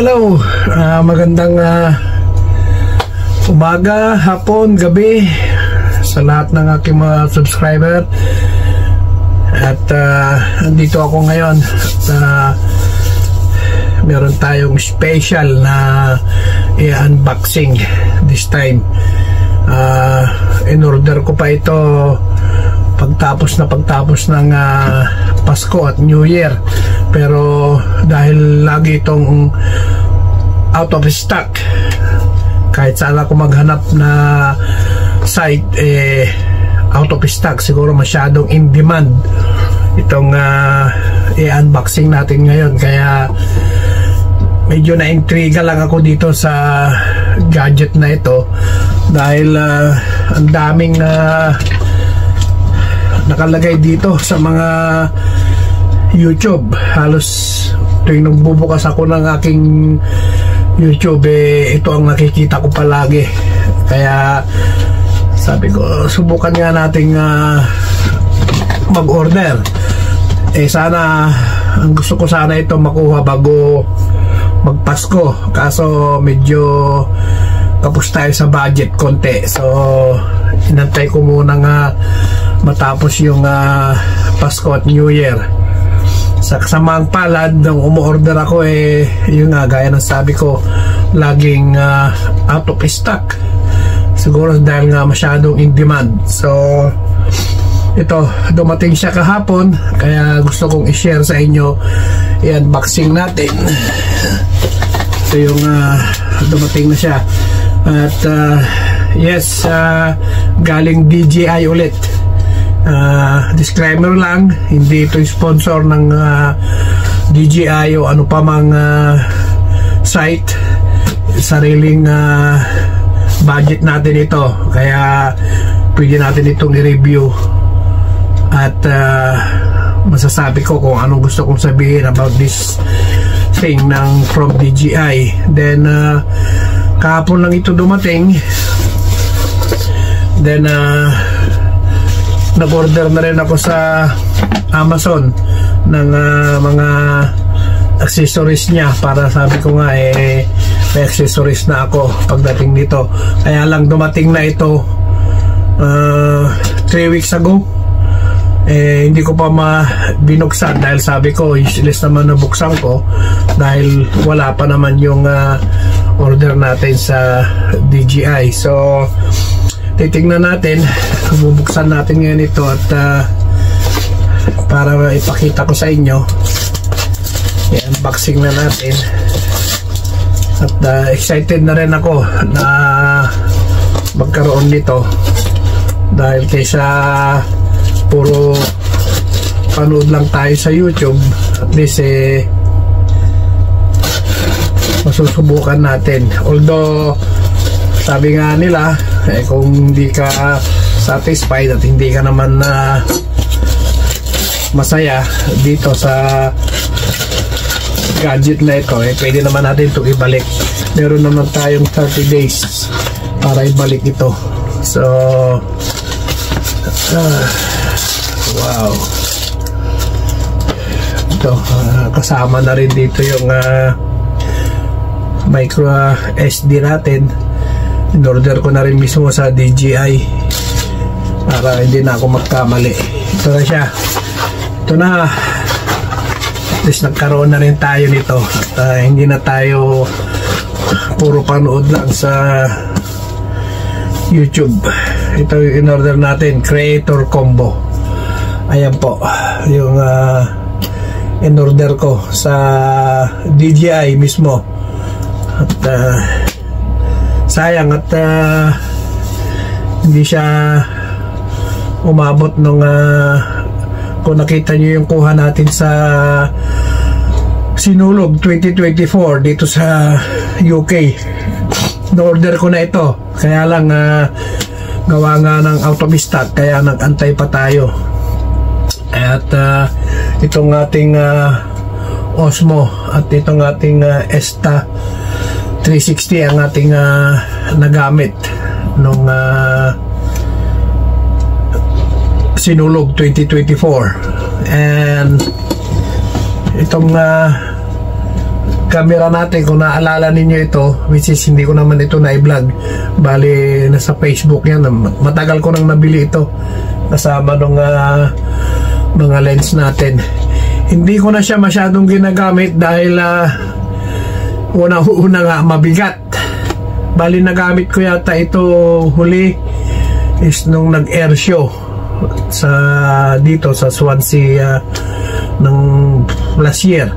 Hello, magandang umaga, hapon, gabi sa lahat ng aking mga subscriber. At andito ako ngayon at meron tayong special na i-unboxing this time. In-order ko pa ito pagtapos ng Pasko at New Year, pero dahil lagi itong out of stock, kahit saan ako maghanap na site, out of stock, siguro masyadong in demand itong i-unboxing natin ngayon. Kaya medyo na-intriga lang ako dito sa gadget na ito dahil ang daming nakalagay dito sa mga YouTube. Halos tuwing nagbubukas ako ng aking YouTube, ito ang nakikita ko palagi. Kaya sabi ko, subukan nga nating mag-order. Sana, ang gusto ko sana ito makuha bago magpasko, kaso medyo kapos tayo sa budget konti, so inantay ko muna nga matapos yung Pasko at New Year. Sa kasamang palad, nung umu-order ako, yun nga, gaya ng sabi ko, laging out of stock, siguro dahil nga masyadong in demand. So ito, dumating siya kahapon, kaya gusto kong i-share sa inyo, i-unboxing natin. Ito yung dumating na siya. At yes, galing DJI ulit. Disclaimer lang, hindi ito sponsor ng DJI o ano pa mang site. Sariling budget natin ito, kaya pwede natin itong i-review at masasabi ko kung anong gusto kong sabihin about this thing from DJI. Then kahapon lang ito dumating. Then nag-order na rin ako sa Amazon ng mga accessories niya, para sabi ko nga may accessories na ako pagdating dito. Kaya lang dumating na ito 3 weeks ago. Hindi ko pa binuksan dahil sabi ko useless naman na buksan ko dahil wala pa naman yung order natin sa DJI. So titignan natin, bubuksan natin ngayon ito at para ipakita ko sa inyo, i-unboxing na natin. At excited na rin ako na magkaroon nito dahil kaysa puro panood lang tayo sa YouTube, at least masusubukan natin. Although sabi nga nila, kung hindi ka satisfied at hindi ka naman masaya dito sa gadget na ito, pwede naman natin ito ibalik. Meron naman tayong 30 days para ibalik ito. So wow, ito kasama na rin dito yung micro SD natin. In-order ko na rin mismo sa DJI para hindi na ako magkamali. Ito na siya. Ito na. At least nagkaroon na rin tayo nito. At hindi na tayo puro panood lang sa YouTube. Ito yung in-order natin, Creator Combo. Ayan po yung in-order ko sa DJI mismo. At sayang at hindi siya umabot nung kung nakita nyo yung kuha natin sa Sinulog 2024 dito sa UK. Na-order ko na ito, kaya lang gawa nga ng out of stock, kaya nag-antay pa tayo. At itong ating Osmo at itong ating Esta 360 ang ating nagamit nung Sinulog 2024. And itong camera natin, kung naalala ninyo ito, which is hindi ko naman ito na-vlog, bali nasa Facebook yan, matagal ko nang nabili ito kasama nung mga lens natin. Hindi ko na siya masyadong ginagamit dahil una nga mabigat. Bali nagamit ko yata ito huli is nung nag-air show dito sa Swansea ng last year.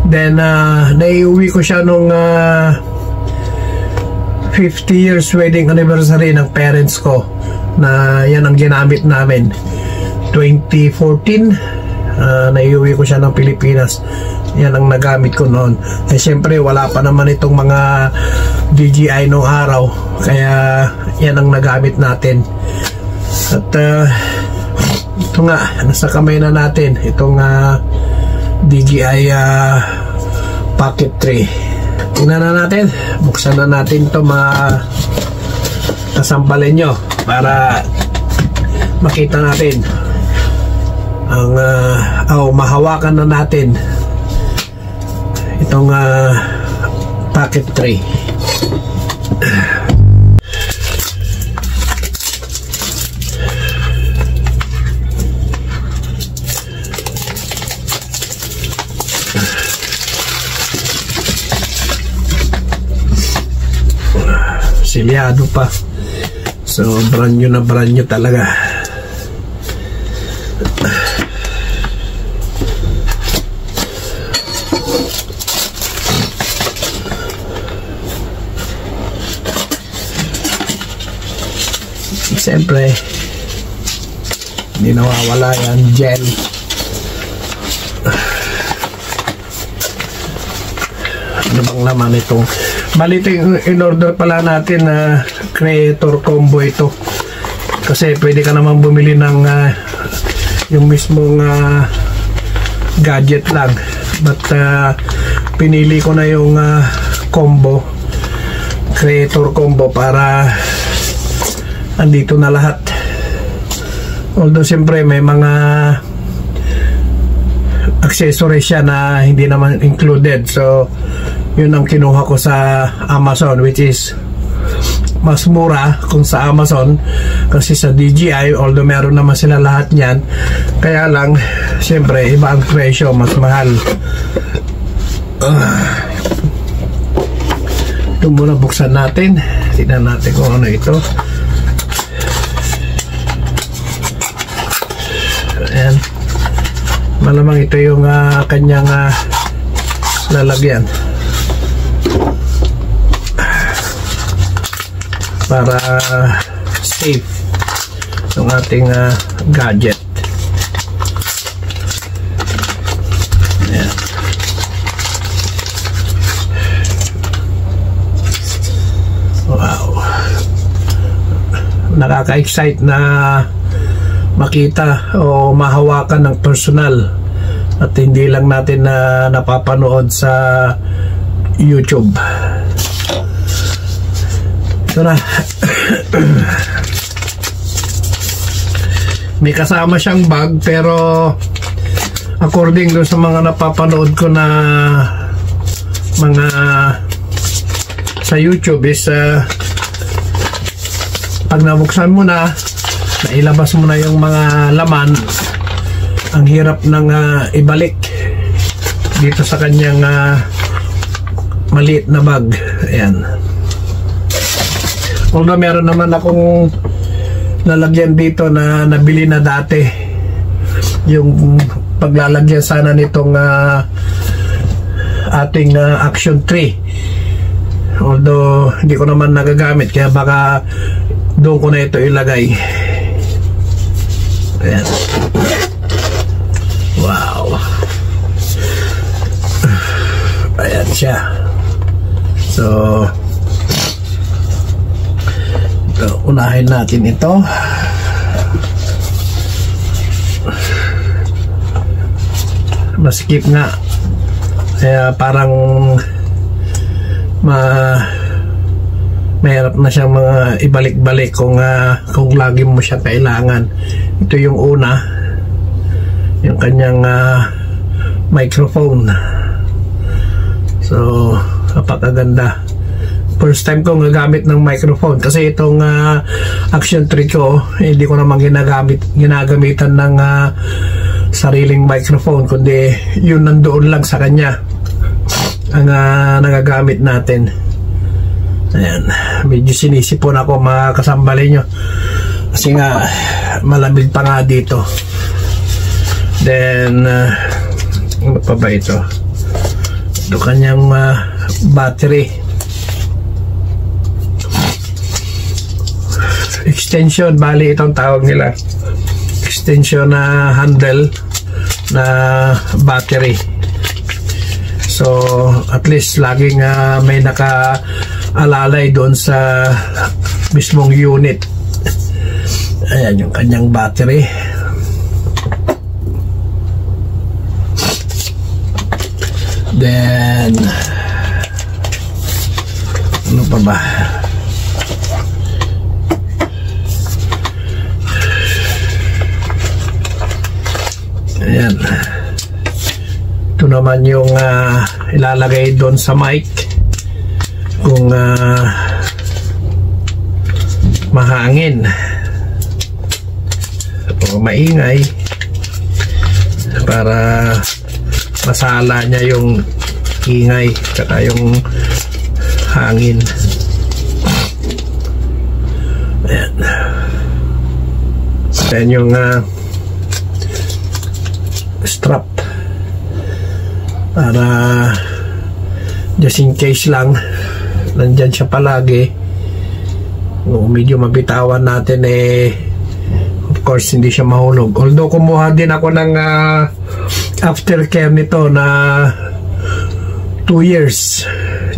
Then naiuwi ko siya nung 50 years wedding anniversary ng parents ko, na yan ang ginamit namin 2014. Naiuwi ko siya ng Pilipinas. Yan ang nagamit ko noon. Eh syempre wala pa naman itong mga DJI noong araw, kaya yan ang nagamit natin. At ito nga, nasa kamay na natin itong DJI Pocket 3. Tingnan na natin, buksan na natin ito, kasambalin nyo para makita natin ang mahawakan na natin itong Pocket 3. Silyado pa, so brand new na brand new talaga. Siyempre hindi nawawala yan, gel. Ano bang laman itong, bali ito yung in-order pala natin na creator combo ito, kasi pwede ka naman bumili ng yung mismong gadget lang, but pinili ko na yung combo, creator combo, para andito na lahat. Although siyempre may mga accessories siya na hindi naman included, so yun ang kinuha ko sa Amazon, which is mas mura kung sa Amazon, kasi sa DJI although meron naman sila lahat niyan, kaya lang siyempre iba ang presyo, mas mahal. Ito muna, buksan natin, tignan natin kung ano ito. Ayan, malamang ito yung kanyang lalagyan para safe yung ating gadget. Ayan. Wow, nakaka-excite na makita o mahawakan ng personal, at hindi lang natin na napapanood sa YouTube. Ito na. May kasama siyang bag, pero according doon sa mga napapanood ko na mga sa YouTube is pag nabuksan mo na, nailabas mo na yung mga laman, ang hirap ng ibalik dito sa kanyang maliit na bag. Ayan. Although meron naman akong lalagyan dito na nabili na dati, yung paglalagyan sana nitong ating Action 3, although hindi ko naman nagagamit, kaya baka doon ko na ito ilagay. Ayan. Wow. Ayan siya. So unahin natin ito. Maskip nga, kaya parang mahirap na siyang mga ibalik-balik kung lagi mo siya kailangan. Ito yung una, yung kanyang microphone. So So napakaganda. First time ko gagamit ng microphone kasi itong Action 3 ko hindi ko naman ginagamitan ng sariling microphone, kundi yun nandoon lang sa kanya ang nagagamit natin. Ayan, medyo sinisipon ako mga kasambali nyo kasi nga malamig pa nga dito. Then ano pa ba ito? Ito kanyang battery extension, bali itong tawag nila extension na handle na battery. So at least laging may nakaalalay doon sa mismong unit. Ayan yung kanyang battery. Then ano pa ba? Ayan. Ito naman yung ilalagay doon sa mic kung mahangin o maingay para masala niya yung ingay kaya yung hangin. Ayan. Ayan yung strap para just in case lang nandyan siya palagi. Medyo mabitawan natin of course hindi siya mahulog. Although kumuha din ako ng aftercare nito na 2 years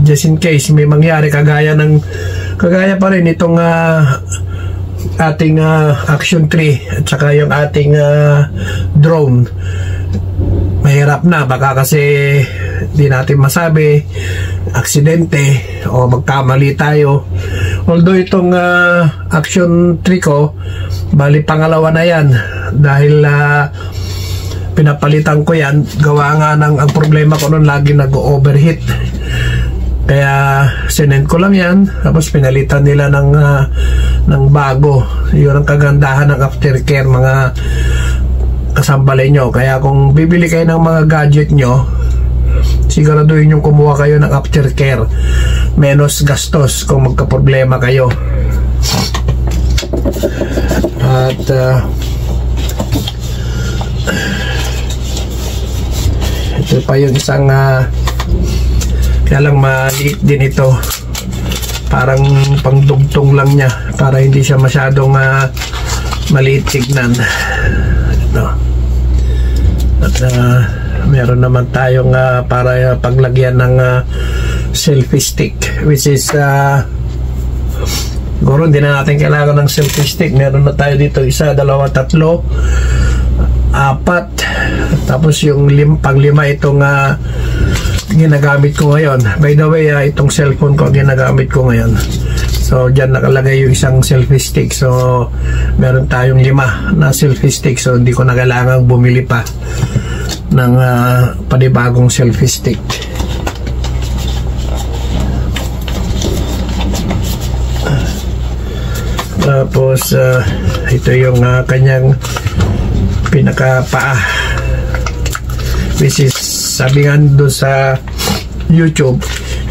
just in case may mangyari kagaya pa rin itong ating Action 3 at saka yung ating drone. Mahirap na, baka kasi di natin masabi aksidente o magkamali tayo. Although itong Action 3 ko bali pangalawa na yan dahil pinapalitan ko yan gawa nga ng ang problema ko noon lagi nag-overheat, kaya sinend ko lang yan tapos pinalitan nila ng bago. Yun ang kagandahan ng aftercare mga kasambalay nyo. Kaya kung bibili kayo ng mga gadget nyo, siguraduhin yung kumuha kayo ng aftercare, menos gastos kung magka-problema kayo. At ito pa yung isang kaya lang maliit din ito, parang pangdugtong lang niya para hindi siya masyadong maliit tignan. Ito. At meron naman tayong para paglagyan ng selfie stick, which is siguro hindi na natin kailangan ng selfie stick. Meron na tayo dito 1, 2, 3, 4, tapos yung pang-5 itong ginagamit ko ngayon. By the way, itong cellphone ko ginagamit ko ngayon. So dyan nakalagay yung isang selfie stick. So meron tayong 5 na selfie stick. So hindi ko na kailangang bumili pa ng panibagong selfie stick. Tapos ito yung kanyang pinakapaa, which is sabi nga doon sa YouTube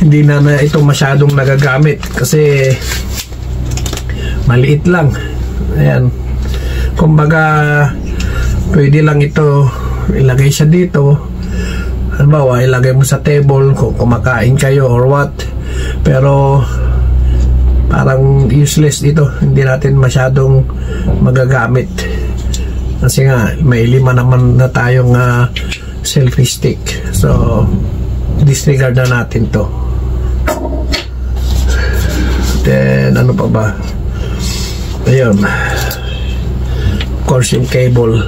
hindi na ito masyadong nagagamit kasi maliit lang. Ayan, kumbaga pwede lang ito ilagay siya dito, halimbawa ilagay mo sa table kung kumakain kayo or what, pero parang useless ito, hindi natin masyadong magagamit kasi nga may 5 naman na tayong selfie stick. So disregard na natin to. Then ano pa ba, ayun, of course yung cable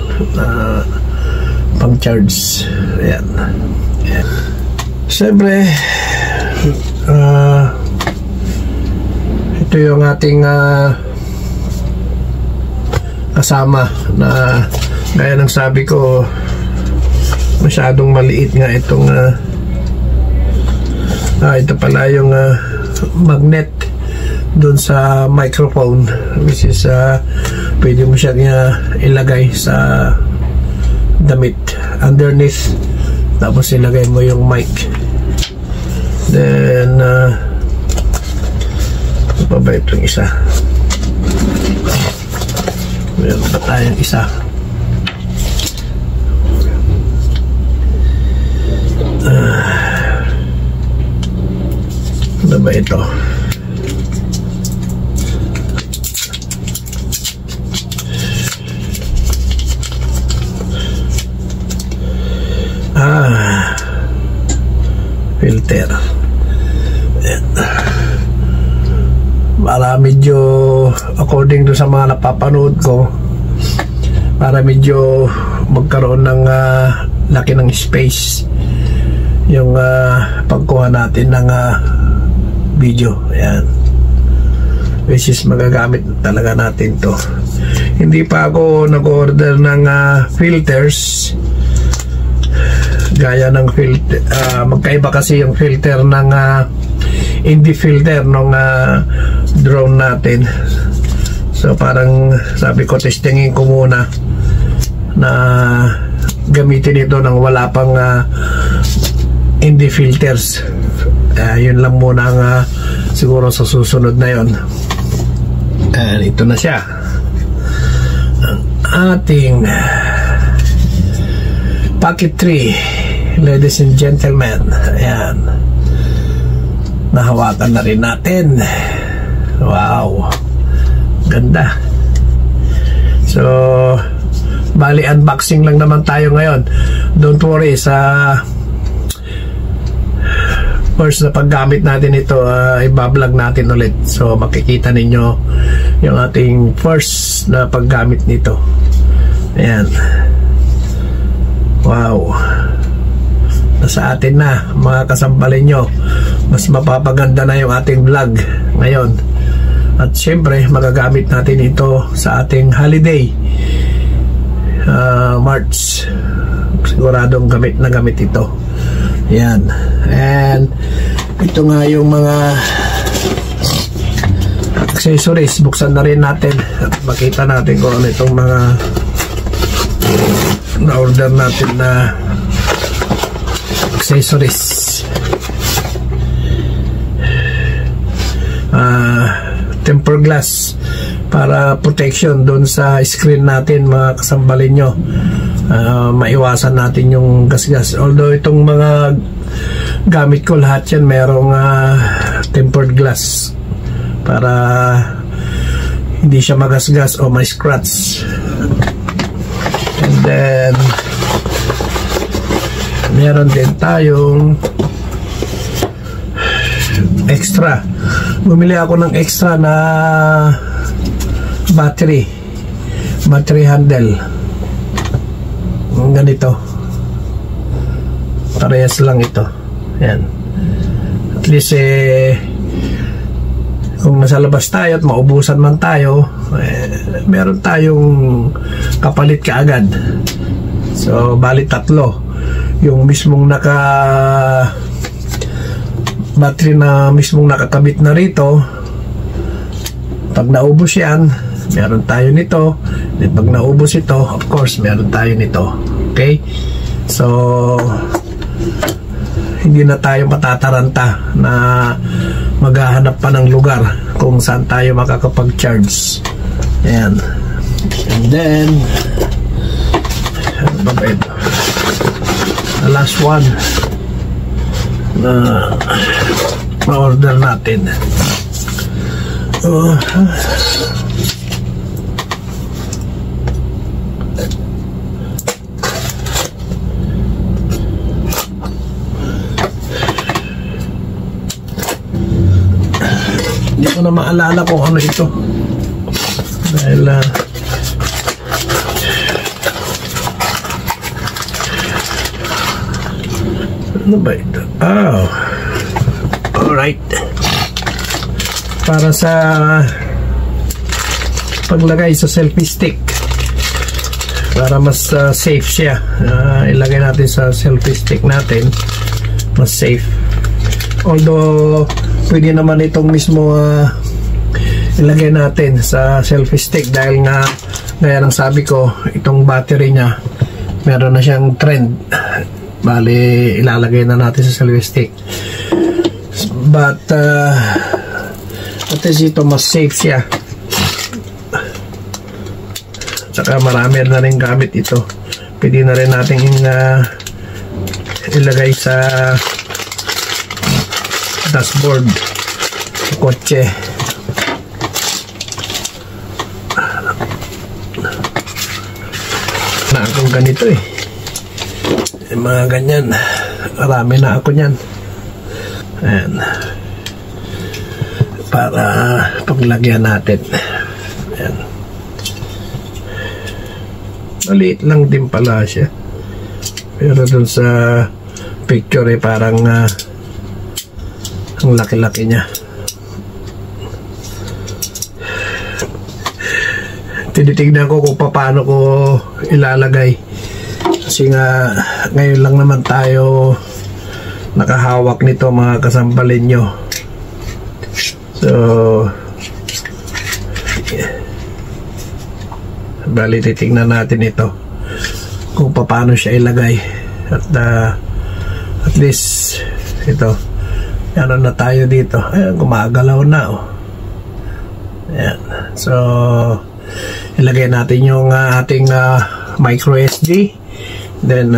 pang charge. Ayan. Ayan. Siyempre ito yung ating kasama na gaya ng sabi ko masyadong maliit nga itong Ito pala yung magnet doon sa microphone, which is pwede mo siya ilagay sa damit underneath, tapos ilagay mo yung mic. Then ano pa ba itong isa? Meron pa tayong isa. Ano ba ito? Filter. Para medyo, according to sa mga napapanood ko, para medyo magkaroon ng laki ng space yung pagkuha natin ng video. Ayan, which is magagamit talaga natin to. Hindi pa ako nag-order ng filters gaya ng filter, magkaiba kasi yung filter ng indie filter ng drone natin. So parang sabi ko, testingin ko muna na gamitin ito nang wala pang indie filters. Yun lang muna ang siguro sa susunod na yun. Ito na siya, ang ating Pocket 3, ladies and gentlemen. Ayan, nahawakan na rin natin. Wow, ganda. So bali unboxing lang naman tayo ngayon. Don't worry, sa first na paggamit natin ito, ibablog natin ulit, so makikita ninyo yung ating first na paggamit nito. Ayan, wow, nasa atin na mga kasambalin nyo. Mas mapapaganda na yung ating vlog ngayon, at syempre magagamit natin ito sa ating holiday, March. Siguradong gamit na gamit ito. Yan. And ito nga yung mga accessories. Buksan na rin natin at makita natin kung ano itong mga na-order natin na accessories. Tempered glass para protection doon sa screen natin, mga kasambalin nyo. Maiwasan natin yung gas-gas. Although itong mga gamit ko lahat yan merong tempered glass para hindi siya magasgas o may scratch. And then meron din tayong extra. Bumili ako ng extra na battery handle. Ganito, parehas lang ito. Yan, at least kung nasa labas tayo at maubusan man tayo, meron tayong kapalit kaagad. So bali tatlo yung mismong battery na mismong nakakabit na rito. Pag naubos yan, meron tayo nito. At pag naubos ito, of course meron tayo nito. Okay, so hindi na tayo matataranta na maghahanap pa ng lugar kung saan tayo makakapag-charge. Ayan. And then ano ba ito? The last one na ma-order natin. Hindi ko na maalala kung ano ito dahil ano ba ito? Oh, alright, para sa paglagay sa selfie stick, para mas safe siya. Ilagay natin sa selfie stick natin, mas safe. Although pwede naman itong mismo ilagay natin sa selfie stick dahil nga gaya ng sabi ko, itong battery niya meron na siyang trend, bali ilalagay na natin sa selfie stick. But at least ito mas safe siya, tsaka marami na rin gamit ito. Pwede na rin natin ilagay sa dashboard sa kotse. Na akong ganito yung mga ganyan, marami na ako nyan. Ayan, para paglagyan natin. Ayan, maliit lang din pala siya, pero dun sa picture parang ang laki-laki niya. Tinitignan ko kung paano ko ilalagay kasi nga ngayon lang naman tayo nakahawak nito mga kasambalin nyo. So bali titignan natin ito kung paano siya ilagay at least ito, ano na tayo dito. Ayan, gumagalaw na Ayan. So ilagay natin yung ating micro SD, then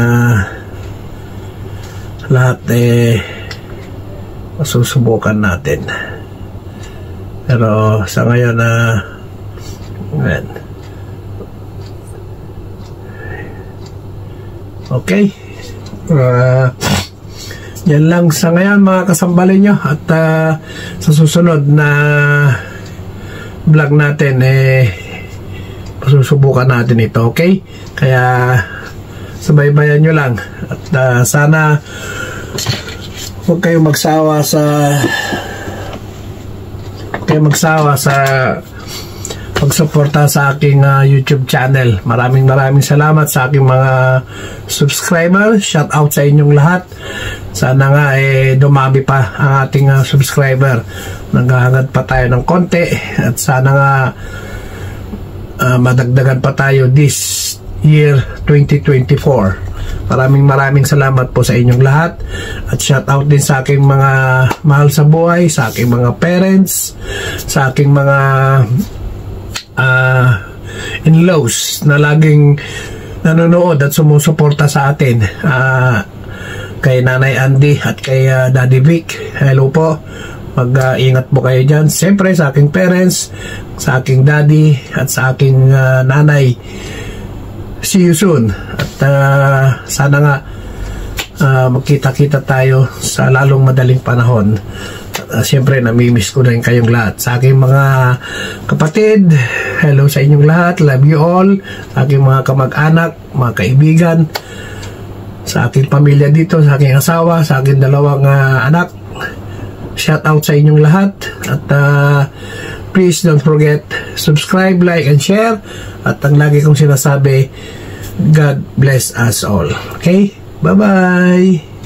lahat masusubukan natin, pero sa ngayon ayan. Okay, yan lang sa ngayon mga kasambalin nyo, at sa susunod na vlog natin susubukan natin ito. Okay, kaya subaybayan nyo lang, at sana huwag kayong magsawa sa pagsuporta sa aking YouTube channel. Maraming salamat sa aking mga subscriber. Shout out sa inyong lahat. Sana nga dumami pa ang ating subscriber. Naghahangad pa tayo ng konti, at sana nga madagdagan pa tayo this year 2024. Maraming salamat po sa inyong lahat, at shout out din sa aking mga mahal sa buhay, sa aking mga parents, sa aking mga in-laws na laging nanonood at sumusuporta sa atin, kay Nanay Andy at kay Daddy Vic. Hello po, mag-ingat po kayo dyan. Siyempre sa aking parents, sa aking daddy, at sa aking nanay. See you soon, at sana nga magkita-kita tayo sa lalong madaling panahon. Siyempre namimiss ko rin kayong lahat. Sa aking mga kapatid, hello sa inyong lahat, love you all. Sa aking mga kamag-anak, mga kaibigan, sa aking pamilya dito, sa aking asawa, sa aking dalawang anak, shout out sa inyong lahat. At please don't forget, subscribe, like, and share. At ang lagi kong sinasabi, God bless us all. Okay? Bye-bye!